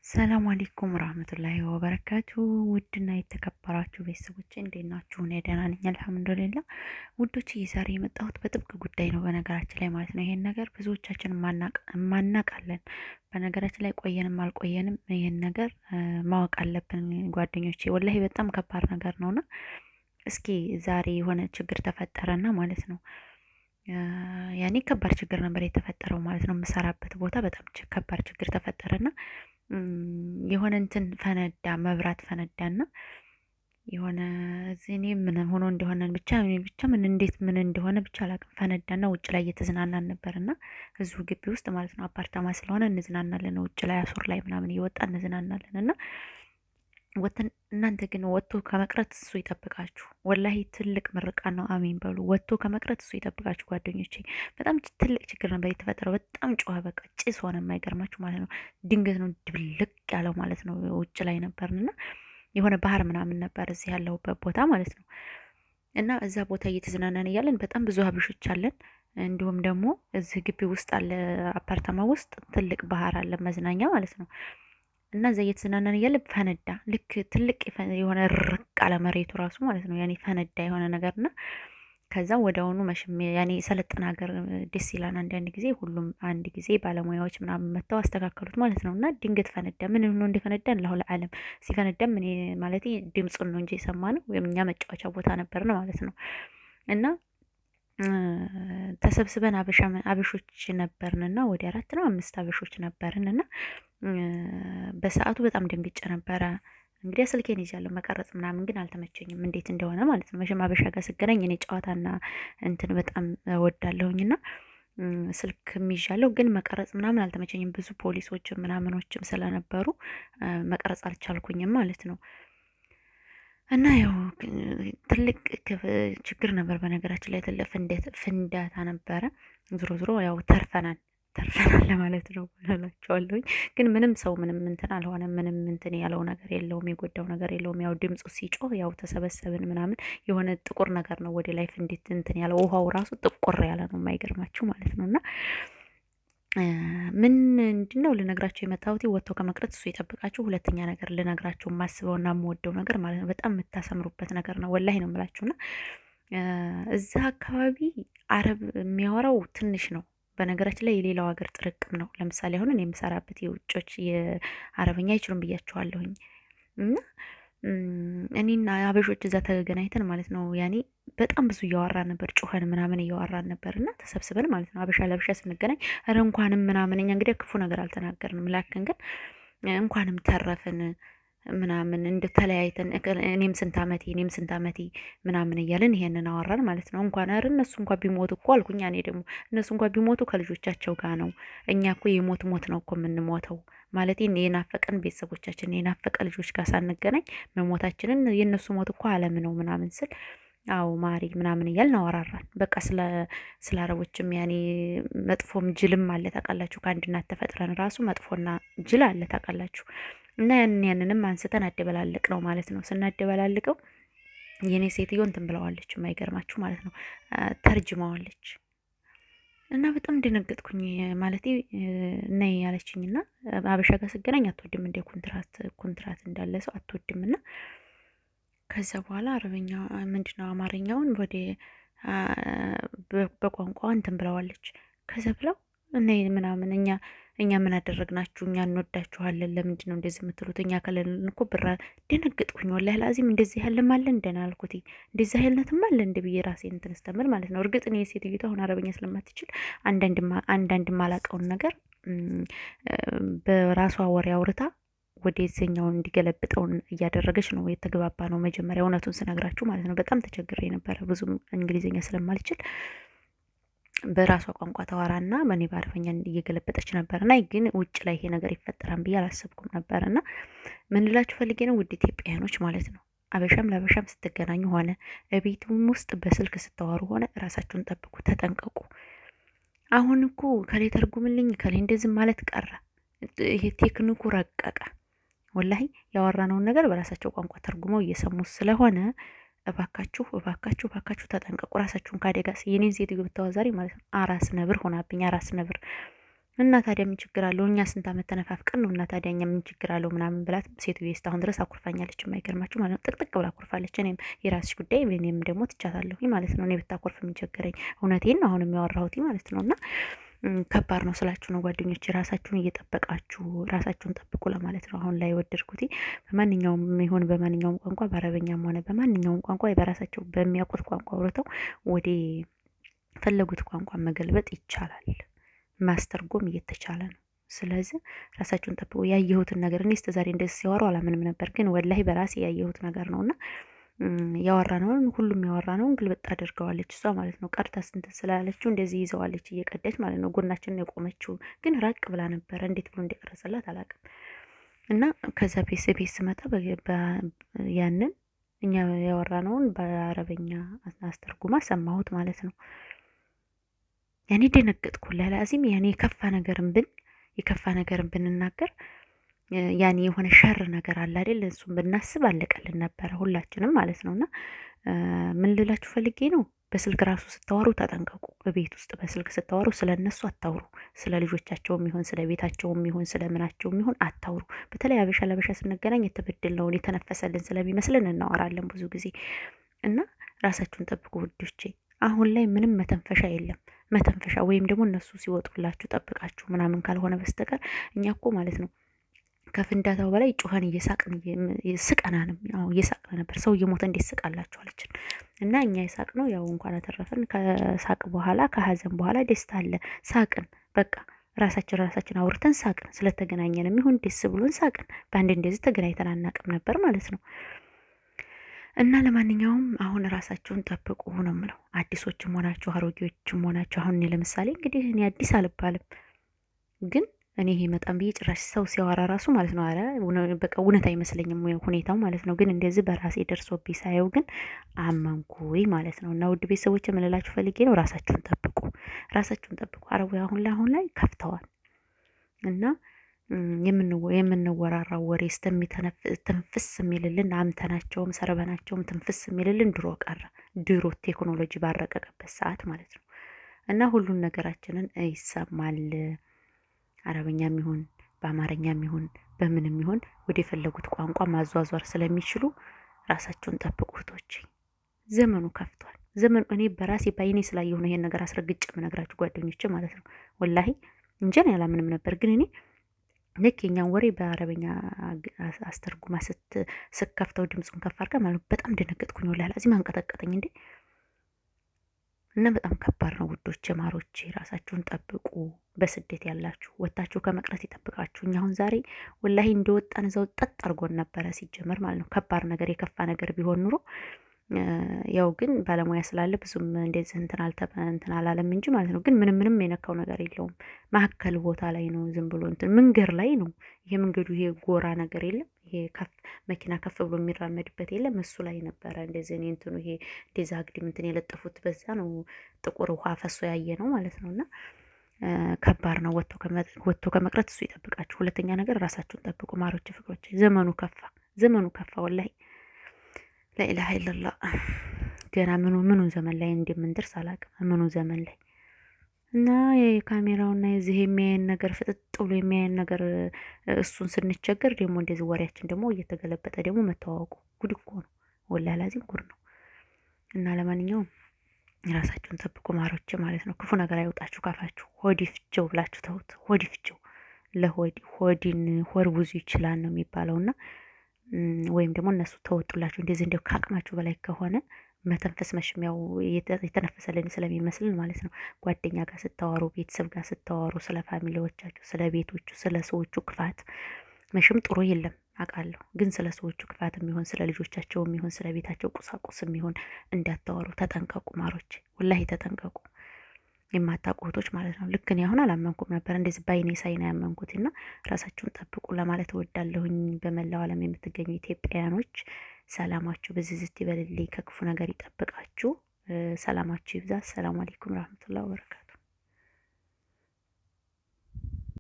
ሰላም አለይኩም ወራህመቱላሂ ወበረካቱ። ውድና የተከበራችሁ ቤተሰቦቼ እንዴት ናችሁ? እኔ ደህና ነኝ አልሐምዱሊላህ። ውዶች ዛሬ የመጣሁት በጥብቅ ጉዳይ ነው በነገራችን ላይ ማለት ነው። ይሄን ነገር ብዙዎቻችን ማናቃለን። በነገራችን ላይ ቆየንም አልቆየንም ይሄን ነገር ማወቅ አለብን ጓደኞቼ። ወላሂ በጣም ከባድ ነገር ነውና እስኪ ዛሬ የሆነ ችግር ተፈጠረና ማለት ነው ያኔ ከባድ ችግር ነበር የተፈጠረው ማለት ነው። የምሰራበት ቦታ በጣም ከባድ ችግር ተፈጠረና የሆነ እንትን ፈነዳ፣ መብራት ፈነዳና የሆነ እኔ ምን ሆኖ እንደሆነ ብቻ ምን እንዴት ምን እንደሆነ ብቻ አላውቅም። ፈነዳና ውጭ ላይ እየተዝናናን ነበርና እዚሁ ግቢ ውስጥ ማለት ነው። አፓርታማ ስለሆነ እንዝናናለን፣ ውጭ ላይ አሱር ላይ ምናምን እየወጣ እንዝናናለን እና ወተን እናንተ ግን ወጥቶ ከመቅረት እሱ ይጠብቃችሁ። ወላሂ ትልቅ ምርቃት ነው። አሚን በሉ። ወጥቶ ከመቅረት እሱ ይጠብቃችሁ ጓደኞቼ። በጣም ትልቅ ችግር ነበር የተፈጠረው። በጣም ጮኸ፣ በቃ ጭስ ሆነ። የማይገርማችሁ ማለት ነው። ድንገት ነው ድብልቅ ያለው ማለት ነው። ውጭ ላይ ነበርንና የሆነ ባህር ምናምን ነበር እዚህ ያለሁበት ቦታ ማለት ነው። እና እዛ ቦታ እየተዝናናን እያለን በጣም ብዙ ሀበሾች አለን። እንዲሁም ደግሞ እዚህ ግቢ ውስጥ አለ፣ አፓርታማ ውስጥ ትልቅ ባህር አለ፣ መዝናኛ ማለት ነው። እና እዛ እየተዝናናን እያለ ፈነዳ። ልክ ትልቅ የሆነ ርቅ አለ መሬቱ ራሱ ማለት ነው። ያኔ ፈነዳ የሆነ ነገር እና ከዛ ወዲያውኑ መሽም ያኔ ሰለጠነ ሀገር ደስ ይላል። አንዳንድ ጊዜ ሁሉም አንድ ጊዜ ባለሙያዎች ምናምን መጥተው አስተካከሉት ማለት ነው። እና ድንገት ፈነዳ። ምን ሆኖ እንደፈነዳ አላሁ ለዓለም። ሲፈነዳም እኔ ማለት ድምፁን ነው እንጂ የሰማነው ወይም እኛ መጫወቻ ቦታ ነበር ነው ማለት ነው። እና ተሰብስበን አበሾች ነበርንና ወደ 4 ነው 5 አበሾች ነበርንና በሰዓቱ በጣም ደንግጬ ነበረ። እንግዲህ ስልኬን ይዣለሁ መቀረጽ ምናምን ግን አልተመቸኝም፣ እንዴት እንደሆነ ማለት ነው። መቼም አበሻ ጋር ስገናኝ እኔ ጨዋታና እንትን በጣም እወዳለሁኝና ስልክም ይዣለሁ ግን መቀረጽ ምናምን አልተመቸኝም። ብዙ ፖሊሶችም ምናምኖችም ስለነበሩ መቀረጽ አልቻልኩኝም ማለት ነው። እና ያው ትልቅ ችግር ነበር በነገራችን ላይ ትልቅ ፍንዳታ ነበረ። ዞሮ ያው ተርፈናል ለማለት ነው እላቸዋለሁኝ። ግን ምንም ሰው ምንም እንትን አልሆነም። ምንም እንትን ያለው ነገር የለውም፣ የጎዳው ነገር የለውም። ያው ድምፁ ሲጮህ ያው ተሰበሰብን ምናምን የሆነ ጥቁር ነገር ነው ወደ ላይ ፍንዲት እንትን ያለው፣ ውሃው ራሱ ጥቁር ያለ ነው የማይገርማችሁ ማለት ነው። እና ምንድነው ልነግራችሁ የመጣሁት ወጥቶ ከመቅረት እሱ ይጠብቃችሁ። ሁለተኛ ነገር ልነግራችሁ የማስበውና የምወደው ነገር ማለት ነው በጣም የምታሰምሩበት ነገር ነው ወላሂ ነው የምላችሁና እዛ አካባቢ አረብ የሚያወራው ትንሽ ነው። በነገራችን ላይ የሌላው ሀገር ጥርቅም ነው። ለምሳሌ አሁን እኔ የምሰራበት የውጮች የአረበኛ አይችሉም ብያችኋለሁኝ። እና እኔና አበሾች እዛ ተገናኝተን ማለት ነው ያኔ በጣም ብዙ እያወራን ነበር፣ ጮኸን ምናምን እያወራን ነበር እና ተሰብስበን ማለት ነው አበሻ ለአበሻ ስንገናኝ ኧረ እንኳንም ምናምን እኛ እንግዲህ ክፉ ነገር አልተናገርንም። ላክን ግን እንኳንም ተረፍን ምናምን እንደተለያይተን እኔም ስንት አመቴ ምናምን እያልን ይሄንን አወራን ማለት ነው። እንኳን ኧረ እነሱ እንኳን ቢሞቱ እኮ አልኩኝ። እኔ ደግሞ እነሱ እንኳን ቢሞቱ ከልጆቻቸው ጋር ነው። እኛ እኮ የሞት ሞት ነው እኮ የምንሞተው ማለት የናፈቀን ቤተሰቦቻችን የናፈቀ ልጆች ጋር ሳንገናኝ መሞታችንን የእነሱ ሞት እኮ አለም ነው ምናምን ስል አዎ ማሪ ምናምን እያልን አወራራን። በቃ ስለ አረቦችም ያኔ መጥፎም ጅልም አለ ታውቃላችሁ። ከአንድ እናት ተፈጥረን ራሱ መጥፎና ጅል አለ ታውቃላችሁ። እና ያንንም አንስተን አደበላለቅ ነው ማለት ነው። ስናደበላልቀው የኔ ሴትዮ እንትን ብለዋለች፣ የማይገርማችሁ ማለት ነው ተርጅማዋለች። እና በጣም ደነገጥኩኝ ማለት ነይ ያለችኝና አበሻ ጋር ስገናኝ አትወድም እንደ ኮንትራት እንዳለ ሰው አትወድም። እና ከዛ በኋላ አረበኛ ምንድነው አማርኛውን ወደ በቋንቋ እንትን ብለዋለች። ከዛ ብለው እኔ ምናምን እኛ ምን አደረግናችሁ? እኛ እንወዳችኋለን። ለምንድን ነው እንደዚህ የምትሉት? እኛ ከሌለን እኮ ብራ ደነገጥኩኝ። ወላሂ ላዚም እንደዚህ ያለም አለ እንደና አልኩት። እንደዚህ አይነትም አለ እንደ ብዬ ራሴ እንትን ስተምር ማለት ነው። እርግጥ እኔ ሴትዮዋ አሁን አረበኛ ስለማትችል አንዳንድ ማላቀውን ነገር በራሷ ወሬ አውርታ ወደ የትኛውን እንዲገለብጠውን እያደረገች ነው የተግባባ ነው። መጀመሪያ እውነቱን ስነግራችሁ ማለት ነው በጣም ተቸግሬ ነበረ ብዙም እንግሊዝኛ ስለማልችል በራሷ ቋንቋ ተዋራና በእኔ በአረበኛ እየገለበጠች ነበርና ግን ውጭ ላይ ይሄ ነገር ይፈጠራል ብዬ አላሰብኩም ነበርና ምን ልላችሁ ፈልጌ ነው ውድ ኢትዮጵያውያኖች ማለት ነው አበሻም ለአበሻም ስትገናኙ ሆነ እቤቱም ውስጥ በስልክ ስታወሩ ሆነ ራሳችሁን ጠብቁ፣ ተጠንቀቁ። አሁን እኮ ከሌ ተርጉምልኝ ከሌ እንደዚህ ማለት ቀረ። ይሄ ቴክኒኩ ረቀቀ። ወላሂ ያወራነውን ነገር በራሳቸው ቋንቋ ተርጉመው እየሰሙ ስለሆነ እባካችሁ ተጠንቀቁ። ራሳችሁን ካደጋ የኔን ሴትዮ ብታወዛሪ ማለት ነው አራስ ነብር ሆናብኝ። አራስ ነብር እና ታዲያ ምን ችግር አለው? እኛ ስንት ዓመት ተነፋፍቀን ነው። እና ታዲያ እኛ ምን ችግር አለው ምናምን ብላት ሴትዮ እስካሁን ድረስ አኩርፋኛለች። የማይገርማችሁ ማለት ነው። ጥቅጥቅ ብላ አኩርፋለች። እኔም የራስሽ ጉዳይ፣ እኔም ደግሞ ትቻታለሁ ማለት ነው። እኔ ብታኮርፍ ምን ቸገረኝ? እውነቴን ነው አሁን የሚያወራሁት ማለት ነው። እና ከባድ ነው ስላችሁ ነው ጓደኞች። ራሳችሁን እየጠበቃችሁ ራሳችሁን ጠብቁ ለማለት ነው። አሁን ላይ ወደድኩት። በማንኛውም ይሁን በማንኛውም ቋንቋ በአረበኛም ሆነ በማንኛውም ቋንቋ በራሳቸው በሚያውቁት ቋንቋ አውርተው ወደ ፈለጉት ቋንቋ መገልበጥ ይቻላል። ማስተርጎም እየተቻለ ነው። ስለዚህ ራሳችሁን ጠብቁ። ያየሁትን ነገር እኔ እስከዛሬ እንደዚህ ሲያወሩ አላምንም ነበር፣ ግን ወላሂ በራሴ ያየሁት ነገር ነውና ያወራነውን ሁሉም ያወራነውን ግልብጥ አድርገዋለች እሷ ማለት ነው። ቀርታ ስንት ስላለችው እንደዚህ ይዘዋለች እየቀደች ማለት ነው። ጎናችንን የቆመችው ግን ራቅ ብላ ነበረ። እንዴት ብሎ እንደቀረጸላት አላውቅም። እና ከዛ ቤት ስመጣ ያንን እኛ ያወራነውን በአረበኛ አስተርጉማ ሰማሁት ማለት ነው። ያኔ ደነገጥኩ። ለላዚም ያኔ የከፋ ነገርን ብንናገር ያኔ የሆነ ሸር ነገር አለ አይደል? እሱን ብናስብ አለቀልን ነበረ ሁላችንም ማለት ነውና ምን ልላችሁ ፈልጌ ነው፣ በስልክ ራሱ ስታወሩ ተጠንቀቁ። በቤት ውስጥ በስልክ ስታወሩ ስለ እነሱ አታውሩ። ስለ ልጆቻቸውም ይሁን ስለ ቤታቸውም ይሁን ስለ ምናቸውም ይሁን አታውሩ። በተለይ አበሻ ለበሻ ስንገናኝ የተበደልነውን የተነፈሰልን ስለሚመስልን እናወራለን ብዙ ጊዜ እና ራሳችሁን ጠብቁ ውዶቼ። አሁን ላይ ምንም መተንፈሻ የለም። መተንፈሻ ወይም ደግሞ እነሱ ሲወጡላችሁ ጠብቃችሁ ምናምን ካልሆነ በስተቀር እኛ እኮ ማለት ነው ከፍንዳታው በላይ ጩኸን እየሳቅን ስቀናንም እየሳቅን ነበር። ሰው እየሞተ እንዴት ስቃላችሁ አለችን እና እኛ የሳቅ ነው ያው እንኳን አተረፈን። ከሳቅ በኋላ ከሀዘን በኋላ ደስታ አለ። ሳቅን በቃ ራሳችን አውርተን ሳቅን። ስለተገናኘንም ይሁን ደስ ብሎን ሳቅን። በአንድ እንደዚህ ተገናኝተን አናቅም ነበር ማለት ነው። እና ለማንኛውም አሁን ራሳችሁን ጠብቁ ነው የምለው። አዲሶችም ሆናችሁ አሮጌዎችም ሆናችሁ አሁን እኔ ለምሳሌ እንግዲህ እኔ አዲስ አልባልም፣ ግን እኔ ይሄ መጣም ብዬ ጭራሽ ሰው ሲያወራ ራሱ ማለት ነው በቃ እውነት አይመስለኝም ሁኔታው ማለት ነው። ግን እንደዚህ በራሴ ደርሶብኝ ሳየው ግን አመንኩኝ ማለት ነው። እና ውድ ቤተሰቦች የምንላችሁ ፈልጌ ነው፣ ራሳችሁን ጠብቁ። አረቡ አሁን ላይ ከፍተዋል እና የምንወራራው ወሬ ትንፍስ የሚልልን አምተናቸውም ሰርበናቸውም ትንፍስ የሚልልን ድሮ ቀረ። ድሮ ቴክኖሎጂ ባረቀቀበት ሰዓት ማለት ነው። እና ሁሉን ነገራችንን ይሰማል። አረበኛም ይሁን በአማርኛም ይሁን በምንም ይሁን ወደ የፈለጉት ቋንቋ ማዟዟር ስለሚችሉ ራሳቸውን ጠብቁ እህቶቼ። ዘመኑ ከፍቷል። እኔ በራሴ ባይኔ ስላየሁ ነው ይሄን ነገር አስረግጬ የምነግራችሁ ጓደኞቼ ማለት ነው። ወላሂ እንጀን ያላምንም ነበር፣ ግን እኔ ልክ የኛን ወሬ በአረበኛ አስተርጉማ ስከፍተው ድምፁን ከፍ አድርጋ ማለት በጣም ደነገጥኩኝ። ወላሂ ላዚም አንቀጠቀጠኝ እንዴ! እና በጣም ከባድ ነው ውዶች፣ ማሮች፣ ራሳችሁን ጠብቁ። በስደት ያላችሁ ወጣችሁ ከመቅረት ይጠብቃችሁ። እኛ አሁን ዛሬ ወላሂ እንደወጣን እዛው ጠጥ አድርጎን ነበረ ሲጀመር ማለት ነው። ከባድ ነገር የከፋ ነገር ቢሆን ኑሮ ያው ግን ባለሙያ ስላለ ብዙም እንደዚህ እንትን አላለም እንጂ ማለት ነው። ግን ምንም የነካው ነገር የለውም። መሀከል ቦታ ላይ ነው። ዝም ብሎ መንገድ ላይ ነው። ይሄ መንገዱ ይሄ ጎራ ነገር የለም። ይሄ መኪና ከፍ ብሎ የሚራመድበት የለም። እሱ ላይ ነበረ እንደዚህ ይሄ እንደዛ አግድም የለጠፉት በዛ ነው። ጥቁር ውሃ ፈሶ ያየ ነው ማለት ነው። እና ከባድ ነው። ወጥቶ ከመቅረት እሱ ይጠብቃችሁ። ሁለተኛ ነገር ራሳችሁን ጠብቁ ማሮች፣ ፍቅሮች። ዘመኑ ከፋ ወላሂ ላኢላሀ ኢለላህ። ገና ምኑ ዘመን ላይ እንደምንደርስ አላውቅም። ምኑ ዘመን ላይ እና የካሜራውና የዚህ የሚያየን ነገር ፍጥጥ ብሎ የሚያየን ነገር እሱን ስንቸገር ደግሞ እንደዚህ ወሬያችን ደግሞ እየተገለበጠ ደግሞ መተዋወቁ ጉድ እኮ ነው። ወላሂ ላዚም ጉድ ነው። እና ለማንኛውም ራሳችሁን ጠብቁ ማሮች ማለት ነው። ክፉ ነገር አይወጣችሁ ካፋችሁ። ሆዲ ፍጀው ብላችሁ ተውት። ሆዲ ፍጀው ሆዲን ሆድ ብዙ ይችላል ነው የሚባለውና ወይም ደግሞ እነሱ ተወጡላችሁ እንደዚህ እንደው ከአቅማችሁ በላይ ከሆነ መተንፈስ መሽሚያው የተነፈሰልን ስለሚመስልን ማለት ነው። ጓደኛ ጋር ስታወሩ፣ ቤተሰብ ጋር ስታወሩ፣ ስለ ፋሚሊዎቻችሁ፣ ስለ ቤቶቹ፣ ስለ ሰዎቹ ክፋት መሽም ጥሩ የለም አውቃለሁ። ግን ስለ ሰዎቹ ክፋት የሚሆን ስለ ልጆቻቸው የሚሆን ስለ ቤታቸው ቁሳቁስ የሚሆን እንዳታወሩ። ተጠንቀቁ ማሮች፣ ወላሂ ተጠንቀቁ። የማታውቁ እህቶች ማለት ነው። ልክ እኔ አሁን አላመንኩም ነበር እንደዚህ ባይኔ ሳይና ያመንኩት። እና ራሳችሁን ጠብቁ ለማለት እወዳለሁኝ። በመላው ዓለም የምትገኙ ኢትዮጵያውያኖች ሰላማችሁ ብዝዝት ይበልልኝ፣ ከክፉ ነገር ይጠብቃችሁ፣ ሰላማችሁ ይብዛ። ሰላም አለይኩም ረህመቱላሂ ወበረካቱ።